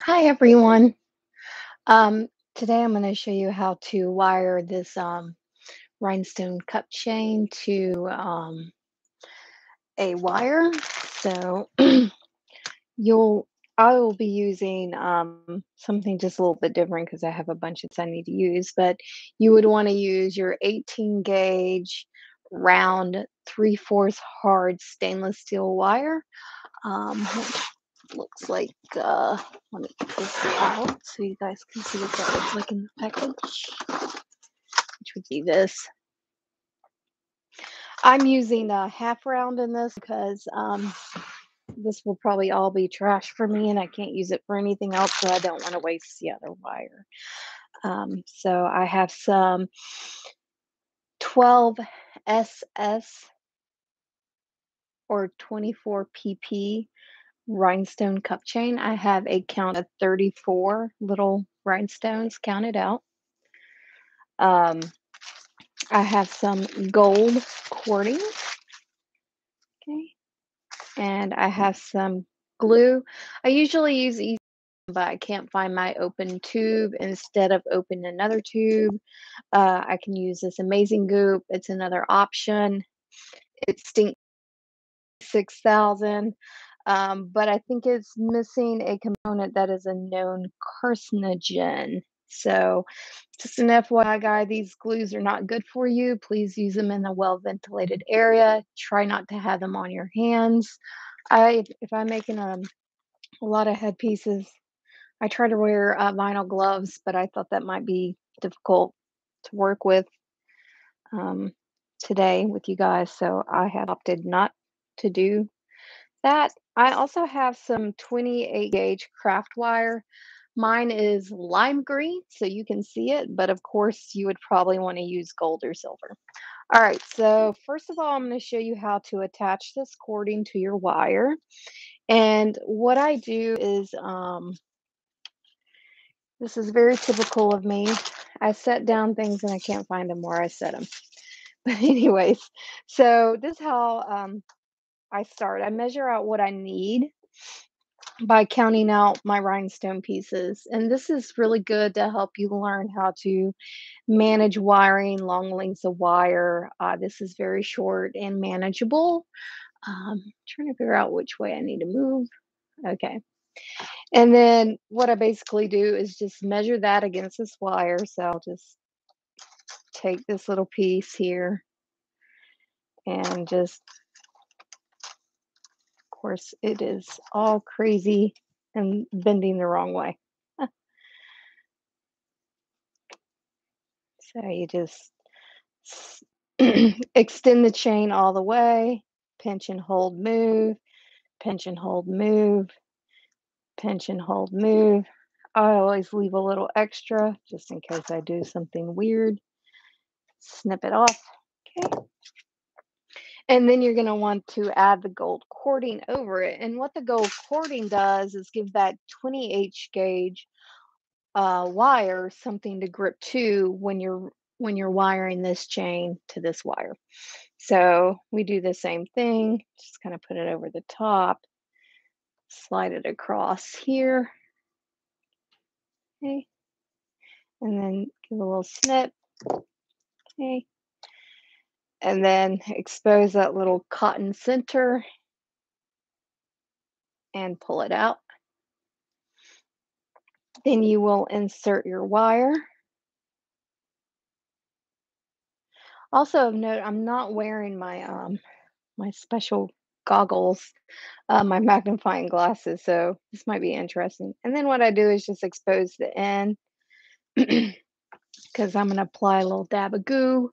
Hi everyone. Today I'm going to show you how to wire this rhinestone cup chain to a wire. So you'll I will be using something just a little bit different because I have a bunch of I need to use, but you would want to use your 18 gauge round 3/4 hard stainless steel wire. Which looks like let me get this out so you guys can see what that looks like in the package, which would be this. I'm using a half round in this because this will probably all be trash for me and I can't use it for anything else, so I don't want to waste the other wire. So I have some 12SS or 24 pp rhinestone cup chain. I have a count of 34 little rhinestones counted out. Um, I have some gold cording, okay, and I have some glue. I usually use easy, but I can't find my open tube. Instead of opening another tube, I can use this amazing goop. It's another option. It stinks 6,000. But I think it's missing a component that is a known carcinogen. So, just an FYI, guy, these glues are not good for you. Please use them in a well ventilated area. Try not to have them on your hands. If I'm making a lot of headpieces, I try to wear vinyl gloves, but I thought that might be difficult to work with um, today with you guys. So I have opted not to do that. I also have some 28 gauge craft wire. Mine is lime green, so you can see it, but of course, you would probably want to use gold or silver. All right, so first of all, I'm going to show you how to attach this cording to your wire. And what I do is, this is very typical of me. I set down things and I can't find them where I set them. But, anyways, so this is how I start. I measure out what I need by counting out my rhinestone pieces. And this is really good to help you learn how to manage wiring, long lengths of wire. This is very short and manageable. Trying to figure out which way I need to move. Okay. And then what I basically do is just measure that against this wire. So I'll just take this little piece here and just, of course, it is all crazy and bending the wrong way. So you just s- extend the chain all the way, pinch and hold, move, pinch and hold, move, pinch and hold, move. I always leave a little extra just in case I do something weird. Snip it off. Okay. And then you're going to want to add the gold cording over it. And what the gold cording does is give that 20H gauge wire something to grip to when you're wiring this chain to this wire. So we do the same thing, just kind of put it over the top, slide it across here, okay, and then give a little snip, okay, and then expose that little cotton center and pull it out. Then you will insert your wire. Also of note, I'm not wearing my special goggles, my magnifying glasses, so this might be interesting. And then what I do is just expose the end because I'm gonna apply a little dab of goo,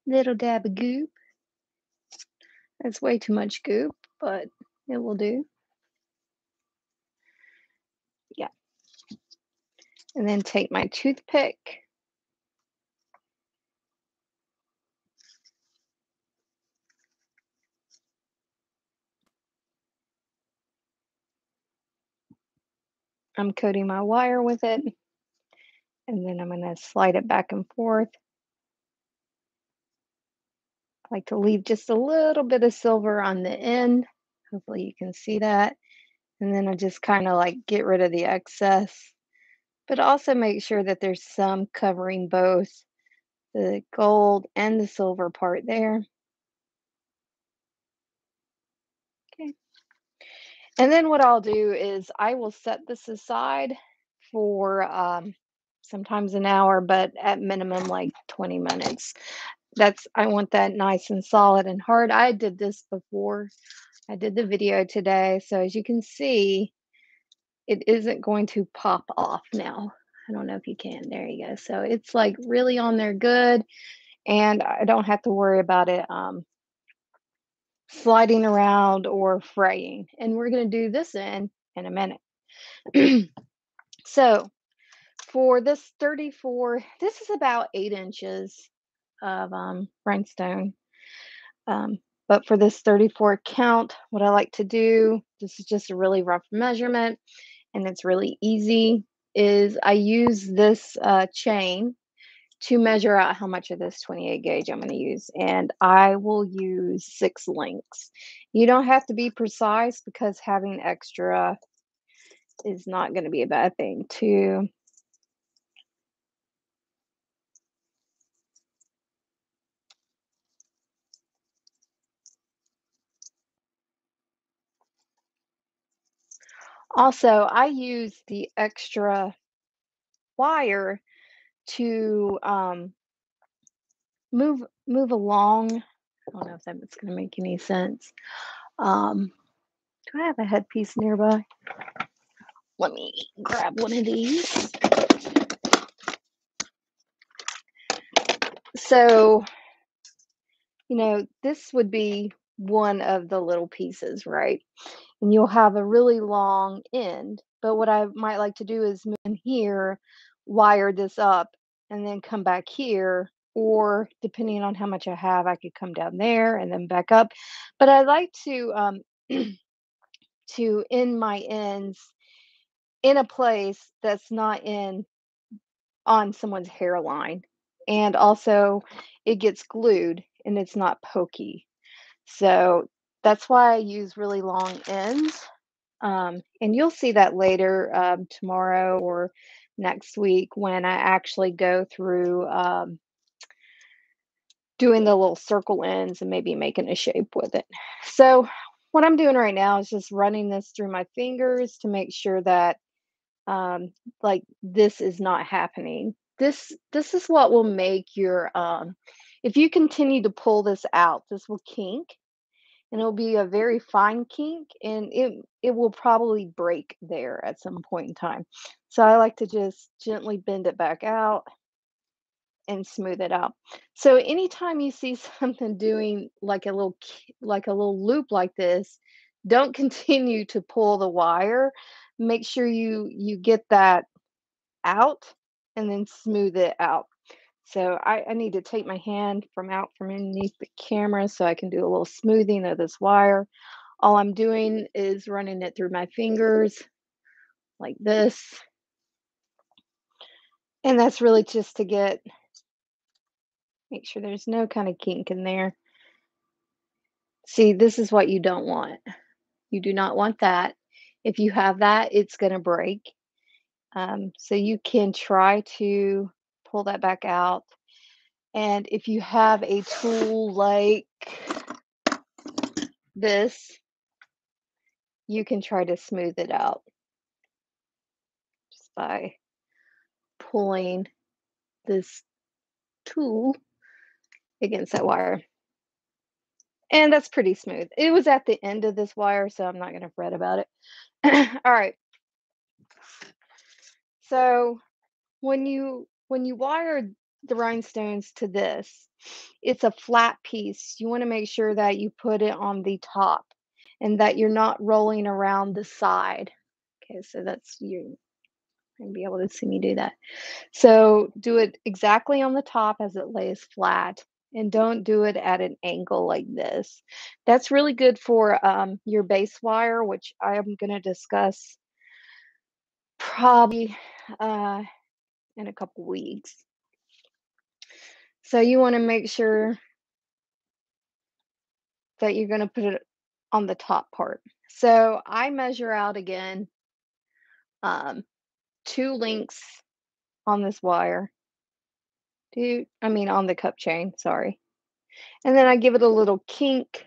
little dab of goop. That's way too much goop, but it will do. Yeah. And then take my toothpick. I'm coating my wire with it, and then I'm gonna slide it back and forth. I like to leave just a little bit of silver on the end. Hopefully you can see that. and then I just kind of like get rid of the excess, but also make sure that there's some covering both the gold and the silver part there. Okay. And then what I'll do is I will set this aside for sometimes an hour, but at minimum like 20 minutes. I want that nice and solid and hard. I did this before. I did the video today. So as you can see, it isn't going to pop off now. I don't know if you can. There you go. So it's like really on there good, and I don't have to worry about it sliding around or fraying. And we're going to do this in a minute. So for this 34, this is about 8 inches of rhinestone. Um, but for this 34 count, what I like to do, this is just a really rough measurement and it's really easy, is I use this chain to measure out how much of this 28 gauge I'm going to use. And I will use 6 links. You don't have to be precise because having extra is not going to be a bad thing too. Also, I use the extra wire to move along. I don't know if that's going to make any sense. Um, do I have a headpiece nearby? Let me grab one of these. So, this would be one of the little pieces, right? And you'll have a really long end. But what I might like to do is move in here, wire this up, and then come back here. Or depending on how much I have, I could come down there and then back up. But I like to to end my ends in a place that's not in on someone's hairline. And also it gets glued and it's not pokey. So that's why I use really long ends. And you'll see that later tomorrow or next week when I actually go through doing the little circle ends and maybe making a shape with it. So what I'm doing right now is just running this through my fingers to make sure that like this is not happening. This is what will make your if you continue to pull this out, this will kink and it'll be a very fine kink and it will probably break there at some point in time. So I like to just gently bend it back out and smooth it out. So anytime you see something doing like like a little loop like this, don't continue to pull the wire. Make sure you get that out and then smooth it out. So I need to take my hand from out from underneath the camera so I can do a little smoothing of this wire. All I'm doing is running it through my fingers like this. And that's really just to make sure there's no kind of kink in there. See, this is what you don't want. You do not want that. If you have that, it's going to break. So you can try to pull that back out. And if you have a tool like this, you can try to smooth it out just by pulling this tool against that wire. And that's pretty smooth. It was at the end of this wire, so I'm not going to fret about it. All right. So when you wire the rhinestones to this, it's a flat piece. You want to make sure that you put it on the top and that you're not rolling around the side. Okay, so that's you and be able to see me do that. So do it exactly on the top as it lays flat and don't do it at an angle like this. That's really good for your base wire, which I am going to discuss probably uh, in a couple weeks. So you want to make sure that you're going to put it on the top part. So I measure out again, um, 2 links on this wire. On the cup chain, sorry. And then I give it a little kink,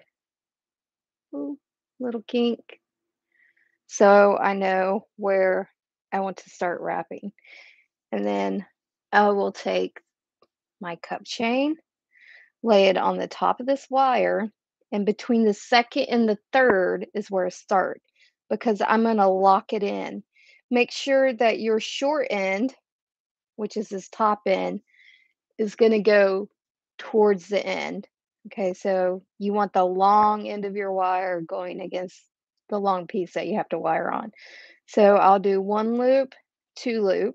ooh, little kink, so I know where I want to start wrapping. And then I will take my cup chain, lay it on the top of this wire, and between the second and the third is where I start because I'm going to lock it in. Make sure that your short end, which is this top end, is going to go towards the end. Okay, so you want the long end of your wire going against the long piece that you have to wire on. So I'll do 1 loop, 2 loop.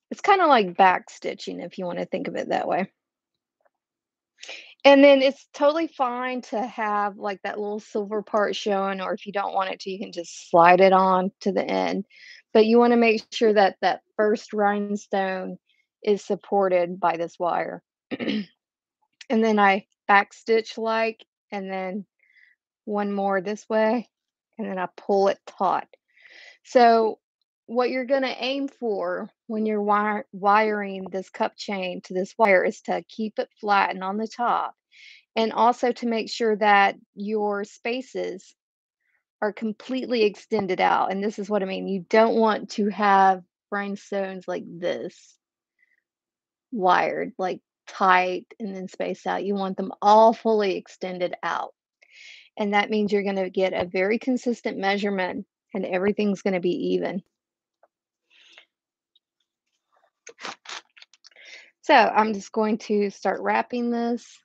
It's kind of like back stitching if you want to think of it that way. And then it's totally fine to have like that little silver part showing, or if you don't want it to, you can just slide it on to the end. But you want to make sure that that first rhinestone is supported by this wire. And then I back stitch like, and then one more this way, and then I pull it taut. So what you're going to aim for when you're wiring this cup chain to this wire is to keep it flattened on the top, and also to make sure that your spaces are completely extended out. And this is what I mean. You don't want to have rhinestones like this wired, like tight and then spaced out. You want them all fully extended out. And that means you're going to get a very consistent measurement and everything's going to be even. So I'm just going to start wrapping this.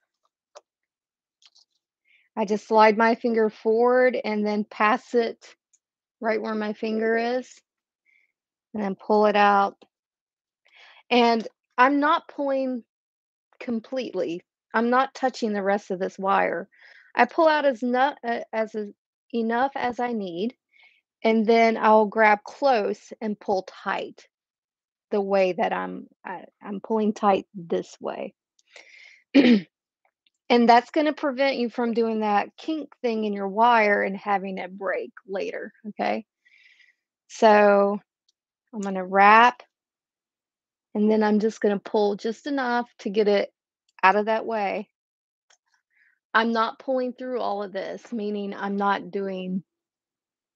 I just slide my finger forward and then pass it right where my finger is, and then pull it out. And I'm not pulling completely. I'm not touching the rest of this wire. I pull out enough as I need, and then I'll grab close and pull tight the way that I'm pulling tight this way. And that's going to prevent you from doing that kink thing in your wire and having it break later, okay? So I'm going to wrap, and then I'm just going to pull just enough to get it out of that way. I'm not pulling through all of this, meaning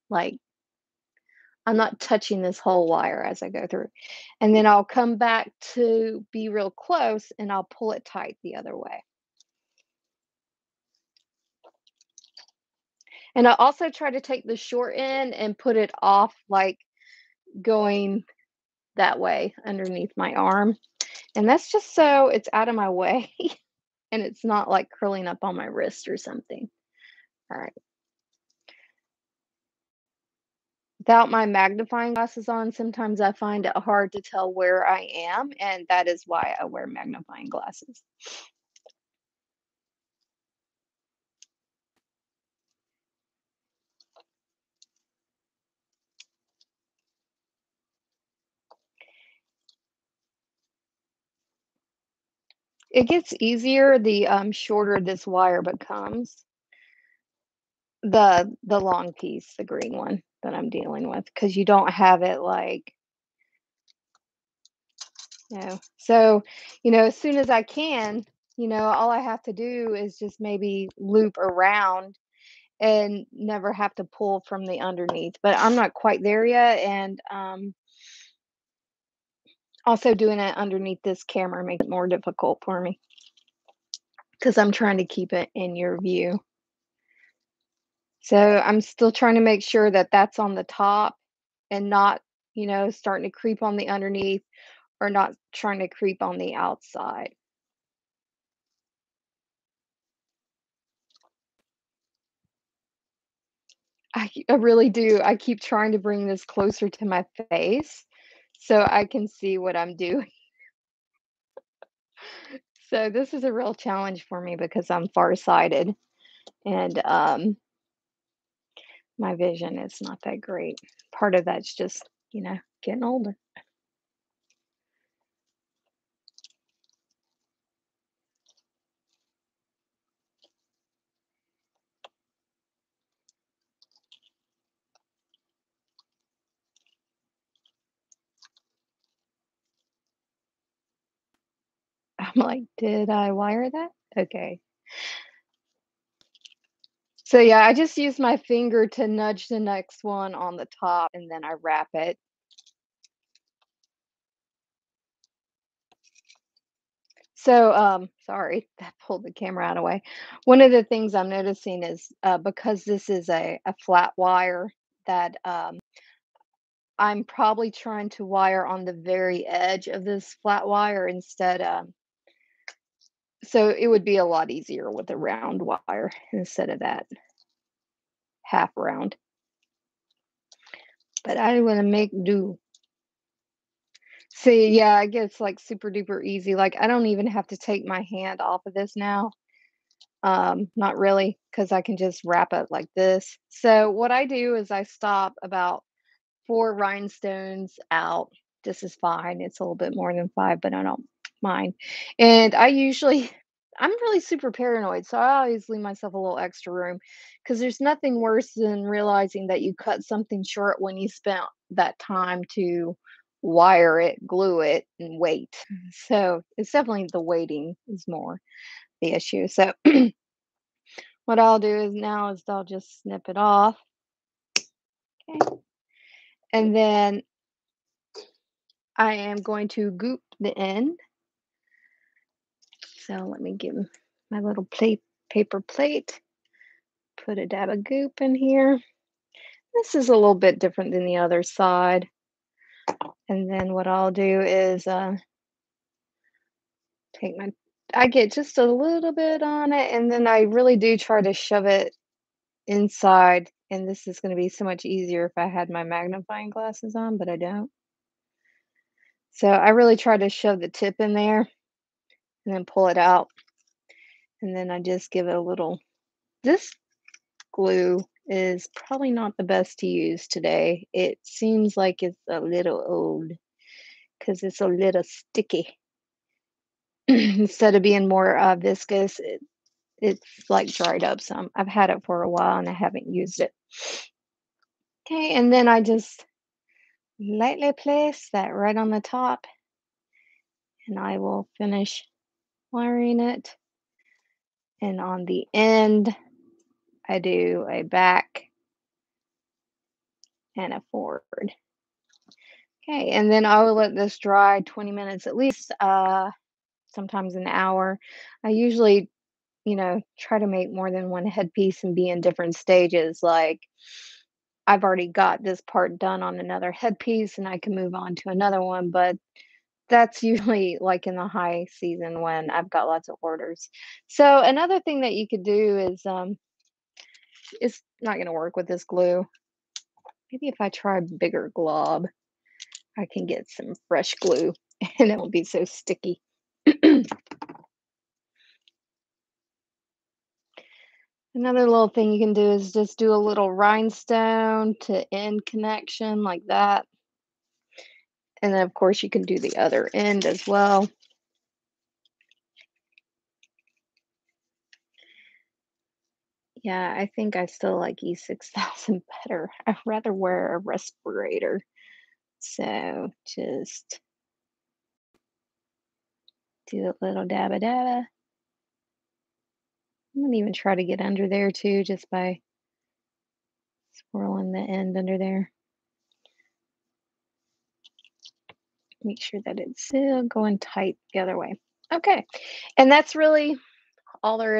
like I'm not touching this whole wire as I go through. And then I'll come back to be real close and I'll pull it tight the other way. And I also try to take the short end and put it off, like going that way underneath my arm. And that's just so it's out of my way and it's not like curling up on my wrist or something. All right. Without my magnifying glasses on, sometimes I find it hard to tell where I am, and that is why I wear magnifying glasses. It gets easier the shorter this wire becomes. The long piece, the green one that I'm dealing with, because you don't have it like, So, as soon as I can, all I have to do is just maybe loop around and never have to pull from the underneath. But I'm not quite there yet, and also doing it underneath this camera makes it more difficult for me because I'm trying to keep it in your view. So I'm still trying to make sure that that's on the top and not, starting to creep on the underneath or not trying to creep on the outside. I really do. I keep trying to bring this closer to my face so I can see what I'm doing. So this is a real challenge for me because I'm farsighted and my vision is not that great. Part of that's just, getting older. I'm like, "Did I wire that?" Okay. So, yeah, I just use my finger to nudge the next one on the top, and then I wrap it. So, sorry, that pulled the camera out of the way. One of the things I'm noticing is, because this is a flat wire that, I'm probably trying to wire on the very edge of this flat wire instead, so it would be a lot easier with a round wire instead of that half round, but I wanna make do. See, yeah, it gets, like, super duper easy, like, I don't even have to take my hand off of this now. Not really, because I can just wrap it like this. So what I do is I stop about 4 rhinestones out. This is fine. It's a little bit more than 5, but I don't mind. And I usually I'm really super paranoid, so I always leave myself a little extra room because there's nothing worse than realizing that you cut something short when you spent that time to wire it, glue it, and wait. So it's definitely the waiting is more the issue. So what I'll do is now is I'll just snip it off, okay, and then I am going to goop the end. So let me get my little paper plate, put a dab of goop in here. This is a little bit different than the other side. And then what I'll do is take my, I get just a little bit on it, and then I really do try to shove it inside. And this is going to be so much easier if I had my magnifying glasses on, but I don't. So I really try to shove the tip in there and then pull it out. And then I just give it a little. This glue is probably not the best to use today. It seems like it's a little old because it's a little sticky. Instead of being more viscous, it's like dried up some. I've had it for a while and I haven't used it. Okay, and then I just lightly place that right on the top and I will finish wiring it. And on the end, I do a back and a forward. Okay, and then I will let this dry 20 minutes at least, sometimes an hour. I usually, try to make more than one headpiece and be in different stages. Like I've already got this part done on another headpiece and I can move on to another one, but that's usually like in the high season when I've got lots of orders. So another thing that you could do is it's not going to work with this glue. Maybe if I try a bigger glob, I can get some fresh glue and it won't be so sticky. Another little thing you can do is just do a little rhinestone to end connection like that. And then, of course, you can do the other end as well. Yeah, I think I still like E6000 better. I'd rather wear a respirator. So just do a little dabba dabba. I'm gonna even try to get under there too, just by swirling the end under there. Make sure that it's still going tight the other way. Okay, and that's really all there is.